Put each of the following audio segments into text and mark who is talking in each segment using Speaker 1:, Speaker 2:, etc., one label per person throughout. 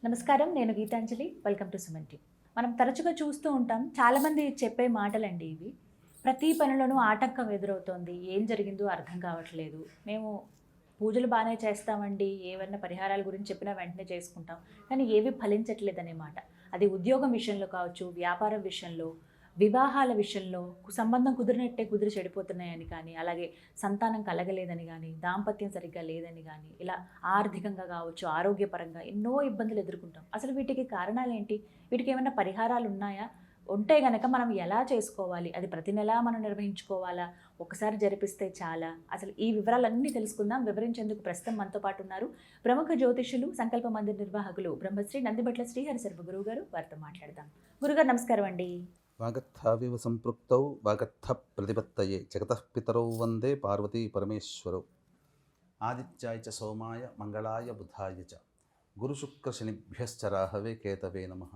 Speaker 1: నమస్కారం. నేను Geethanjali. Welcome to Suman TV. మనం తరచుగా చూస్తూ ఉంటాం. చాలామంది చెప్పే మాటలండి ఇవి. ప్రతి పనిలోనూ ఆటంకం ఎదురవుతోంది. ఏం జరిగిందో అర్థం కావట్లేదు. మేము పూజలు బాగానే చేస్తామండి. ఏవన్నా పరిహారాల గురించి చెప్పినా వెంటనే చేసుకుంటాం. కానీ ఏవి ఫలించట్లేదనే మాట. అది ఉద్యోగం విషయంలో కావచ్చు, వ్యాపారం విషయంలో, వివాహాల విషయంలో సంబంధం కుదిరినట్టే కుదిరి చెడిపోతున్నాయని కానీ, అలాగే సంతానం కలగలేదని కానీ, దాంపత్యం సరిగ్గా లేదని కానీ, ఇలా ఆర్థికంగా కావచ్చు, ఆరోగ్యపరంగా ఎన్నో ఇబ్బందులు ఎదుర్కొంటాం. అసలు వీటికి కారణాలేంటి? వీటికి ఏమైనా పరిహారాలు ఉన్నాయా? ఉంటే గనక మనం ఎలా చేసుకోవాలి? అది ప్రతి నెలా మనం నిర్వహించుకోవాలా? ఒకసారి జరిపిస్తే చాలా? అసలు ఈ వివరాలన్నీ తెలుసుకుందాం. వివరించేందుకు ప్రస్తుతం మనతో పాటు ఉన్నారు ప్రముఖ జ్యోతిష్యులు, సంకల్ప మందిర్ నిర్వాహకులు బ్రహ్మశ్రీ నందిబట్ల శ్రీహరి శర్మ గురువు గారు. వారితో మాట్లాడదాం. గురుగారు నమస్కారం అండి.
Speaker 2: వాగర్థావివ సంపృక్తౌ వాగర్థ ప్రతిపత్తయే జగతః పితరౌ వందే పార్వతీ పరమేశ్వరౌ. ఆదిత్యాయ చ సోమాయ మంగళాయ బుధాయ చ గురుశుక్రశనిభ్యశ్చ రాహవే కేతవే నమః.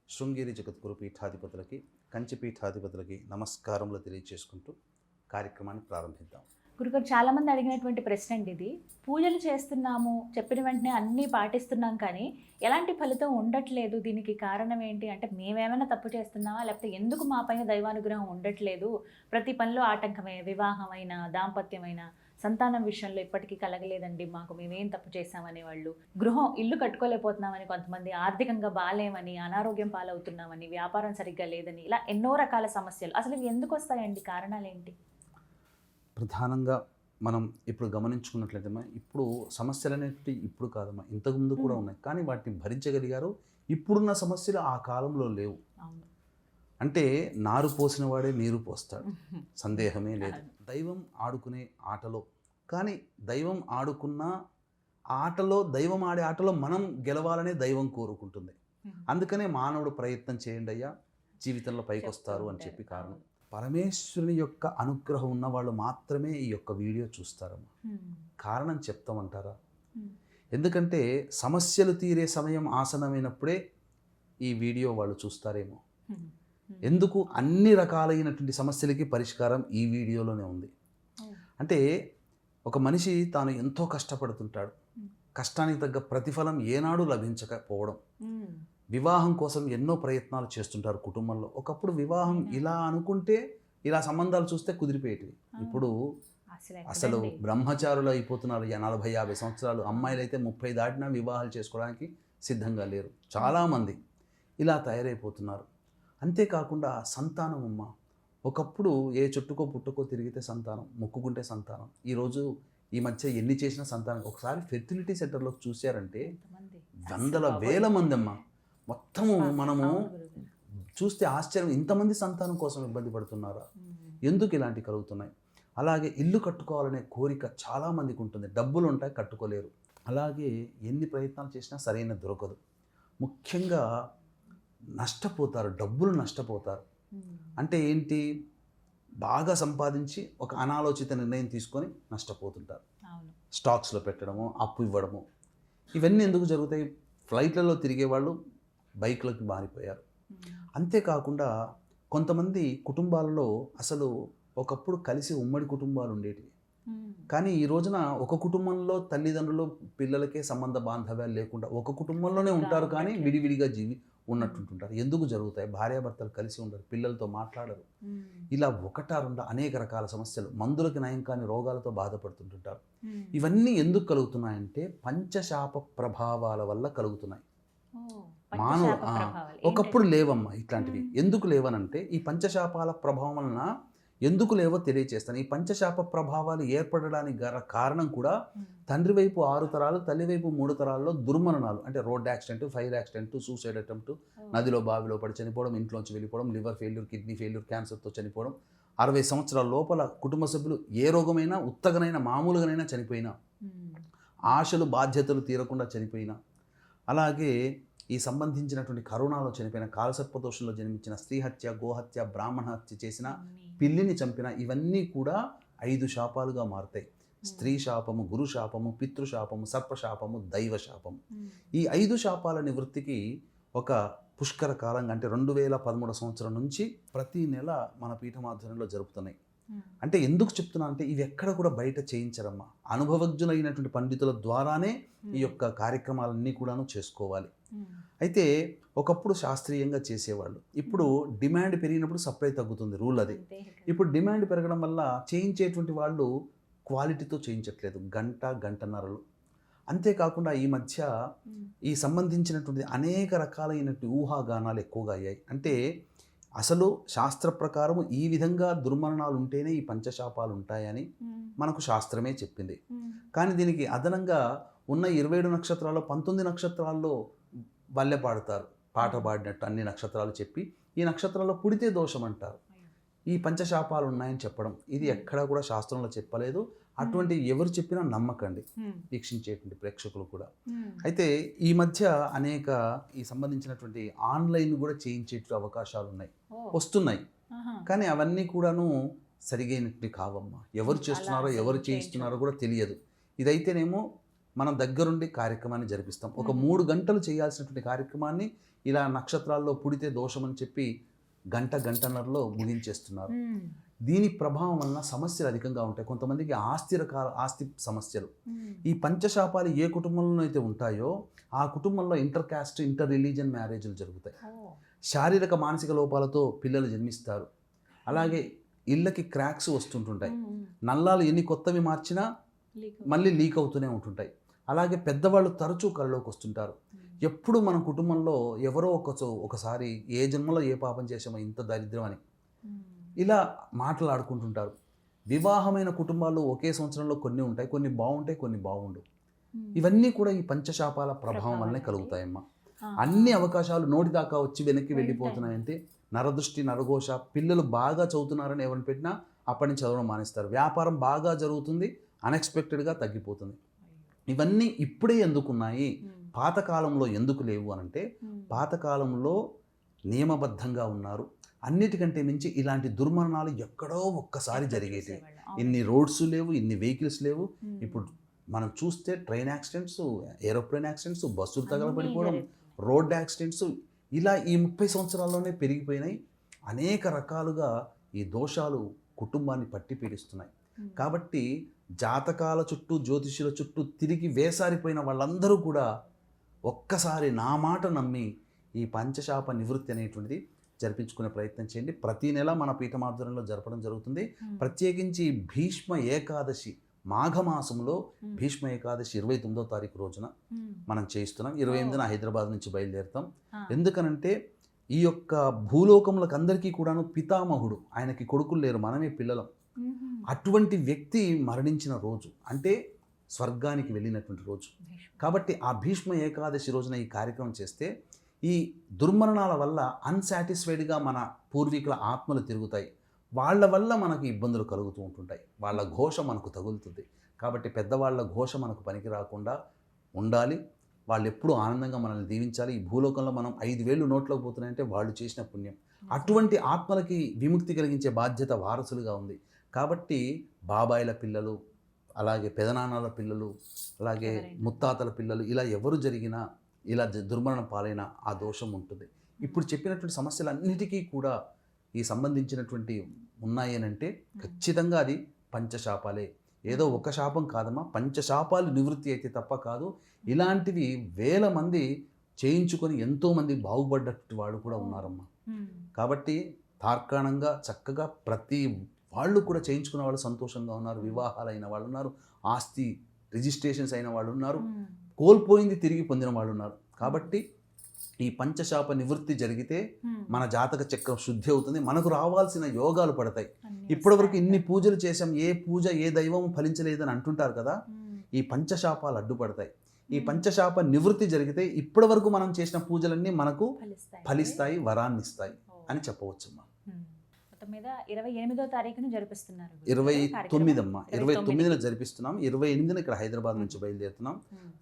Speaker 2: శృంగేరి జగద్గురు పీఠాధిపతులకి, కంచి పీఠాధిపతులకి నమస్కారములు తెలియచేసుకుంటూ కార్యక్రమాన్ని ప్రారంభిద్దాం.
Speaker 1: గురుగారు, చాలామంది అడిగినటువంటి ప్రశ్న అండి ఇది. పూజలు చేస్తున్నాము, చెప్పిన వెంటనే అన్నీ పాటిస్తున్నాం, కానీ ఎలాంటి ఫలితం ఉండట్లేదు. దీనికి కారణం ఏంటి అంటే, మేమేమైనా తప్పు చేస్తున్నామా, లేకపోతే ఎందుకు మా పైన దైవానుగ్రహం ఉండట్లేదు? ప్రతి పనిలో ఆటంకమే, వివాహమైనా, దాంపత్యమైనా, సంతానం విషయంలో ఇప్పటికీ కలగలేదండి మాకు, మేమేం తప్పు చేశామనే వాళ్ళు, గృహం ఇల్లు కట్టుకోలేకపోతున్నామని కొంతమంది, ఆర్థికంగా బాగాలేమని, అనారోగ్యం పాలవుతున్నామని, వ్యాపారం సరిగ్గా లేదని, ఇలా ఎన్నో రకాల సమస్యలు. అసలు ఇవి ఎందుకు వస్తాయండి? కారణాలు ఏంటి?
Speaker 2: ప్రధానంగా మనం ఇప్పుడు గమనించుకున్నట్లయితే ఇప్పుడు సమస్యలు అనేవి ఇప్పుడు కాదమ్మా, ఇంతకుముందు కూడా ఉన్నాయి. కానీ వాటిని భరించగలిగారు. ఇప్పుడున్న సమస్యలు ఆ కాలంలో లేవు. అంటే నారు పోసిన వాడే నీరు పోస్తాడు, సందేహమే లేదు. దైవం ఆడుకునే ఆటలో, కానీ దైవం ఆడుకున్న ఆటలో, దైవం ఆడే ఆటలో మనం గెలవాలనే దైవం కోరుకుంటుంది. అందుకనే మానవుడు ప్రయత్నం చేయండి అయ్యా, జీవితంలో పైకి వస్తారు అని చెప్పి కారణం. పరమేశ్వరుని యొక్క అనుగ్రహం ఉన్న వాళ్ళు మాత్రమే ఈ యొక్క వీడియో చూస్తారమ్మా. కారణం చెప్తామంటారా? ఎందుకంటే సమస్యలు తీరే సమయం ఆసనమైనప్పుడే ఈ వీడియో వాళ్ళు చూస్తారేమో. ఎందుకు? అన్ని రకాలైనటువంటి సమస్యలకి పరిష్కారం ఈ వీడియోలోనే ఉంది. అంటే ఒక మనిషి తాను ఎంతో కష్టపడుతుంటాడు, కష్టానికి తగ్గ ప్రతిఫలం ఏనాడు లభించకపోవడం, వివాహం కోసం ఎన్నో ప్రయత్నాలు చేస్తుంటారు కుటుంబంలో. ఒకప్పుడు వివాహం ఇలా అనుకుంటే, ఇలా సంబంధాలు చూస్తే కుదిరిపోయేటివి. ఇప్పుడు అసలు బ్రహ్మచారులు అయిపోతున్నారు. 40-50 సంవత్సరాలు అమ్మాయిలు అయితే 30 దాటినా వివాహాలు చేసుకోవడానికి సిద్ధంగా లేరు. చాలామంది ఇలా తయారైపోతున్నారు. అంతేకాకుండా సంతానం అమ్మ, ఒకప్పుడు ఏ చెట్టుకో పుట్టుకో తిరిగితే సంతానం, మొక్కుకుంటే సంతానం. ఈరోజు ఈ మధ్య ఎన్ని చేసినా సంతానం. ఒకసారి ఫెర్టిలిటీ సెంటర్లో చూశారంటే వందల వేల మంది అమ్మ. మొత్తము మనము చూస్తే ఆశ్చర్యం, ఇంతమంది సంతానం కోసం ఇబ్బంది పడుతున్నారా? ఎందుకు ఇలాంటివి కలుగుతున్నాయి? అలాగే ఇల్లు కట్టుకోవాలనే కోరిక చాలామందికి ఉంటుంది. డబ్బులు ఉంటాయి, కట్టుకోలేరు. అలాగే ఎన్ని ప్రయత్నాలు చేసినా సరైన దొరకదు. ముఖ్యంగా నష్టపోతారు, డబ్బులు నష్టపోతారు. అంటే ఏంటి? బాగా సంపాదించి ఒక అనాలోచిత నిర్ణయం తీసుకొని నష్టపోతుంటారు. స్టాక్స్లో పెట్టడము, అప్పు ఇవ్వడము, ఇవన్నీ ఎందుకు జరుగుతాయి? ఫ్లైట్లలో తిరిగే వాళ్ళు బైక్లకు మారిపోయారు. అంతేకాకుండా కొంతమంది కుటుంబాలలో అసలు ఒకప్పుడు కలిసి ఉమ్మడి కుటుంబాలు ఉండేటివి. కానీ ఈ రోజున ఒక కుటుంబంలో తల్లిదండ్రులు పిల్లలకే సంబంధ బాంధవ్యాలు లేకుండా ఒక కుటుంబంలోనే ఉంటారు, కానీ విడివిడిగా ఉన్నట్టుంటుంటారు. ఎందుకు జరుగుతాయి? భార్యాభర్తలు కలిసి ఉండరు, పిల్లలతో మాట్లాడరు. ఇలా ఒకటా రెండా అనేక రకాల సమస్యలు, మందులకి నయం కాని రోగాలతో బాధపడుతుంటుంటారు. ఇవన్నీ ఎందుకు కలుగుతున్నాయంటే పంచశాప ప్రభావాల వల్ల కలుగుతున్నాయి. ఒకప్పుడు లేవమ్మా ఇట్లాంటివి. ఎందుకు లేవనంటే ఈ పంచశాపాల ప్రభావం వలన ఎందుకు లేవో తెలియచేస్తాను. ఈ పంచశాప ప్రభావాలు ఏర్పడడానికి కారణం కూడా తండ్రి వైపు 6 తరాలు, తల్లి వైపు 3 తరాల్లో దుర్మరణాలు. అంటే road accident, fire accident, suicide attempt, నదిలో బావిలో పడి చనిపోవడం, ఇంట్లోంచి వెళ్ళిపోవడం, లివర్ ఫెయిల్యూర్, కిడ్నీ ఫెయిల్యూర్, క్యాన్సర్తో చనిపోవడం, 60 సంవత్సరాల లోపల కుటుంబ సభ్యులు ఏ రోగమైనా, ఉత్తగనైనా, మామూలుగానైనా చనిపోయినా, ఆశలు బాధ్యతలు తీరకుండా చనిపోయినా, అలాగే ఈ సంబంధించినటువంటి కరోనాలో చనిపోయిన, కాలసర్పదోషంలో జన్మించిన, స్త్రీ హత్య, గోహత్య, బ్రాహ్మణ హత్య చేసిన, పిల్లిని చంపిన, ఇవన్నీ కూడా 5 శాపాలుగా మారుతాయి. స్త్రీ శాపము, గురు శాపము, పితృశాపము, సర్పశాపము, దైవ శాపము. ఈ 5 శాపాల నివృత్తికి ఒక పుష్కర కాలంగా, అంటే 2013 సంవత్సరం నుంచి ప్రతి నెల మన పీఠమాధ్వర్యంలో జరుపుతున్నాయి. అంటే ఎందుకు చెప్తున్నా అంటే ఇవి ఎక్కడ కూడా బయట చేయించరమ్మా. అనుభవజ్ఞులైనటువంటి పండితుల ద్వారానే ఈ యొక్క కార్యక్రమాలన్నీ కూడాను చేసుకోవాలి. అయితే ఒకప్పుడు శాస్త్రీయంగా చేసేవాళ్ళు, ఇప్పుడు డిమాండ్ పెరిగినప్పుడు సప్లై తగ్గుతుంది, రూల్ అది. ఇప్పుడు డిమాండ్ పెరగడం వల్ల చేయించేటువంటి వాళ్ళు క్వాలిటీతో చేయించట్లేదు, గంటన్నరలు. అంతేకాకుండా ఈ మధ్య ఈ సంబంధించినటువంటి అనేక రకాలైనటువంటి ఊహాగానాలు ఎక్కువగా అయ్యాయి. అంటే అసలు శాస్త్ర ప్రకారం ఈ విధంగా దుర్మరణాలు ఉంటేనే ఈ పంచశాపాలు ఉంటాయని మనకు శాస్త్రమే చెప్పింది. కానీ దీనికి అదనంగా ఉన్న 27 నక్షత్రాల్లో 19 నక్షత్రాల్లో వల్లె పాడతారు, పాట పాడినట్టు అన్ని నక్షత్రాలు చెప్పి ఈ నక్షత్రాల్లో పుడితే దోషం అంటారు, ఈ పంచశాపాలు ఉన్నాయని చెప్పడం ఇది ఎక్కడా కూడా శాస్త్రంలో చెప్పలేదు. అటువంటి ఎవరు చెప్పినా నమ్మకండి, వీక్షించేటువంటి ప్రేక్షకులు కూడా. అయితే ఈ మధ్య అనేక ఈ సంబంధించినటువంటి ఆన్లైన్ కూడా చేయించేటువంటి అవకాశాలు ఉన్నాయి, వస్తున్నాయి. కానీ అవన్నీ కూడాను సరిగైనట్టు కావమ్మా. ఎవరు చేస్తున్నారో ఎవరు చేయిస్తున్నారో కూడా తెలియదు. ఇదైతేనేమో మనం దగ్గరుండి కార్యక్రమాన్ని జరిపిస్తాం. ఒక 3 గంటలు చేయాల్సినటువంటి కార్యక్రమాన్ని ఇలా నక్షత్రాల్లో పుడితే దోషం అని చెప్పి గంటన్నరలో ముగించేస్తున్నారు. దీని ప్రభావం వలన సమస్యలు అధికంగా ఉంటాయి. కొంతమందికి ఆస్తి సమస్యలు. ఈ పంచశాపాలు ఏ కుటుంబంలో అయితే ఉంటాయో ఆ కుటుంబంలో ఇంటర్ కాస్ట్, ఇంటర్ రిలీజియన్ మ్యారేజ్లు జరుగుతాయి. శారీరక మానసిక లోపాలతో పిల్లలు జన్మిస్తారు. అలాగే ఇళ్ళకి క్రాక్స్ వస్తుంటుంటాయి. నల్లాలు ఎన్ని కొత్తవి మార్చినా మళ్ళీ లీక్ అవుతూనే ఉంటుంటాయి. అలాగే పెద్దవాళ్ళు తరచూ కళ్ళలోకి వస్తుంటారు. ఎప్పుడు మన కుటుంబంలో ఎవరో ఒకసారి ఏ జన్మలో ఏ పాపం చేసామో ఇంత దరిద్రం అని ఇలా మాట్లాడుకుంటుంటారు. వివాహమైన కుటుంబాలు ఒకే సంవత్సరంలో కొన్ని ఉంటాయి, కొన్ని బాగుంటాయి, కొన్ని బాగుండు. ఇవన్నీ కూడా ఈ పంచశాపాల ప్రభావం వల్లనే కలుగుతాయమ్మా. అన్ని అవకాశాలు నోటి దాకా వచ్చి వెనక్కి వెళ్ళిపోతున్నాయంటే నరదృష్టి, నరఘోష. పిల్లలు బాగా చదువుతున్నారని ఎవరిని పెట్టినా అప్పటి నుంచి చదవడం మానేస్తారు. వ్యాపారం బాగా జరుగుతుంది, అన్ఎక్స్పెక్టెడ్గా తగ్గిపోతుంది. ఇవన్నీ ఇప్పుడే ఎందుకున్నాయి, పాతకాలంలో ఎందుకు లేవు అనంటే పాతకాలంలో నియమబద్ధంగా ఉన్నారు. అన్నిటికంటే మించి ఇలాంటి దుర్మరణాలు ఎక్కడో ఒక్కసారి జరిగేవి. ఇన్ని రోడ్స్ లేవు, ఇన్ని వెహికల్స్ లేవు. ఇప్పుడు మనం చూస్తే ట్రైన్ యాక్సిడెంట్స్, ఏరోప్లేన్ యాక్సిడెంట్స్, బస్సులు తగలబడిపోవడం, రోడ్ యాక్సిడెంట్స్ ఇలా ఈ 30 సంవత్సరాల్లోనే పెరిగిపోయినాయి. అనేక రకాలుగా ఈ దోషాలు కుటుంబాన్ని పట్టి పీడిస్తున్నాయి. కాబట్టి జాతకాల చుట్టూ, జ్యోతిష్యుల చుట్టూ తిరిగి వేసారిపోయిన వాళ్ళందరూ కూడా ఒక్కసారి నా మాట నమ్మి ఈ పంచశాప నివృత్తి అనేటువంటిది జరిపించుకునే ప్రయత్నం చేయండి. ప్రతి నెల మన పీఠమాధ్వర్యంలో జరపడం జరుగుతుంది. ప్రత్యేకించి భీష్మ ఏకాదశి మాఘమాసంలో భీష్మ ఏకాదశి 29వ తారీఖు రోజున మనం చేయిస్తున్నాం. 28న హైదరాబాద్ నుంచి బయలుదేరుతాం. ఎందుకనంటే ఈ యొక్క భూలోకములకు అందరికీ కూడాను పితామహుడు, ఆయనకి కొడుకులు లేరు, మనమే పిల్లలం. అటువంటి వ్యక్తి మరణించిన రోజు అంటే స్వర్గానికి వెళ్ళినటువంటి రోజు. కాబట్టి ఆ భీష్మ ఏకాదశి రోజున ఈ కార్యక్రమం చేస్తే ఈ దుర్మరణాల వల్ల అన్సాటిస్ఫైడ్గా మన పూర్వీకుల ఆత్మలు తిరుగుతాయి. వాళ్ళ వల్ల మనకు ఇబ్బందులు కలుగుతూ ఉంటుంటాయి. వాళ్ళ ఘోష మనకు తగులుతుంది. కాబట్టి పెద్దవాళ్ళ ఘోష మనకు పనికి రాకుండా ఉండాలి. వాళ్ళు ఎప్పుడూ ఆనందంగా మనల్ని దీవించాలి. ఈ భూలోకంలో మనం 5 వేలు నోట్లోకి పోతున్నాయంటే వాళ్ళు చేసిన పుణ్యం. అటువంటి ఆత్మలకి విముక్తి కలిగించే బాధ్యత వారసులుగా ఉంది. కాబట్టి బాబాయిల పిల్లలు, అలాగే పెదనాన్నల పిల్లలు, అలాగే ముత్తాతల పిల్లలు ఇలా ఎవరు జరిగినా ఇలా దుర్మరణం పాలైన ఆ దోషం ఉంటుంది. ఇప్పుడు చెప్పినటువంటి సమస్యలన్నిటికీ కూడా ఈ సంబంధించినటువంటి ఉన్నాయి అని అంటే ఖచ్చితంగా అది పంచశాపాలే. ఏదో ఒక శాపం కాదమ్మా, పంచశాపాలు నివృత్తి అయితే తప్ప కాదు. ఇలాంటివి వేల మంది చేయించుకొని ఎంతోమంది బాగుపడ్డట్టు వాళ్ళు కూడా ఉన్నారమ్మా. కాబట్టి తార్కాణంగా చక్కగా ప్రతి వాళ్ళు కూడా చేయించుకున్న వాళ్ళు సంతోషంగా ఉన్నారు. వివాహాలు అయిన వాళ్ళు ఉన్నారు, ఆస్తి రిజిస్ట్రేషన్స్ అయిన వాళ్ళు ఉన్నారు, కోల్పోయింది తిరిగి పొందిన వాళ్ళు ఉన్నారు. కాబట్టి ఈ పంచశాప నివృత్తి జరిగితే మన జాతక చక్రం శుద్ధి అవుతుంది, మనకు రావాల్సిన యోగాలు పడతాయి. ఇప్పటివరకు ఇన్ని పూజలు చేసాం, ఏ పూజ ఏ దైవం ఫలించలేదని అంటుంటారు కదా, ఈ పంచశాపాలు అడ్డుపడతాయి. ఈ పంచశాప నివృత్తి జరిగితే ఇప్పటి వరకు మనం చేసిన పూజలన్నీ మనకు ఫలిస్తాయి, వరాన్ని ఇస్తాయి అని చెప్పవచ్చమ్మా.
Speaker 1: మొత్తం మీద 28వ తారీఖున జరిపిస్తున్నారు.
Speaker 2: 29 అమ్మా, 29న జరిపిస్తున్నాం. 28న ఇక్కడ హైదరాబాద్ నుంచి బయలుదేరుతున్నాం.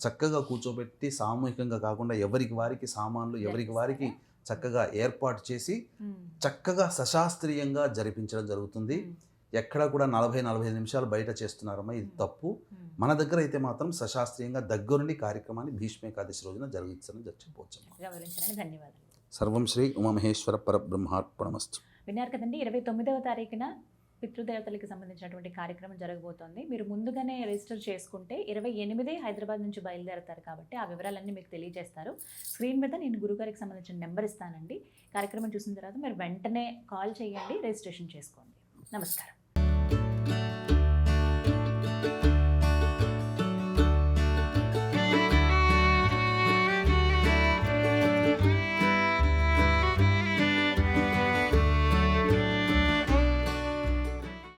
Speaker 2: చక్కగా కూర్చోబెట్టి సామూహికంగా కాకుండా ఎవరికి వారికి సామాన్లు ఎవరికి వారికి చక్కగా ఏర్పాటు చేసి చక్కగా సశాస్త్రీయంగా జరిపించడం జరుగుతుంది. ఎక్కడ కూడా 40-45 నిమిషాలు బయట చేస్తున్నారమ్మా, ఇది తప్పు. మన దగ్గర అయితే మాత్రం సశాస్త్రీయంగా దగ్గరుండి కార్యక్రమాన్ని భీష్మ ఏకాదశి రోజున జరిగించడం చెప్పవచ్చు.
Speaker 1: ధన్యవాదాలు.
Speaker 2: సర్వం శ్రీ ఉమామహేశ్వర పరబ్రహ్మార్పణమస్తు.
Speaker 1: విన్నారు కదండి, 29వ తారీఖున పితృదేవతలకి సంబంధించినటువంటి కార్యక్రమం జరగబోతోంది. మీరు ముందుగానే రిజిస్టర్ చేసుకుంటే 28 హైదరాబాద్ నుంచి బయలుదేరతారు కాబట్టి ఆ వివరాలన్నీ మీకు తెలియజేస్తారు. స్క్రీన్ మీద నేను గురుగారికి సంబంధించిన నెంబర్ ఇస్తానండి. కార్యక్రమం చూసిన తర్వాత మీరు వెంటనే కాల్ చేయండి, రిజిస్ట్రేషన్ చేసుకోండి. నమస్కారం.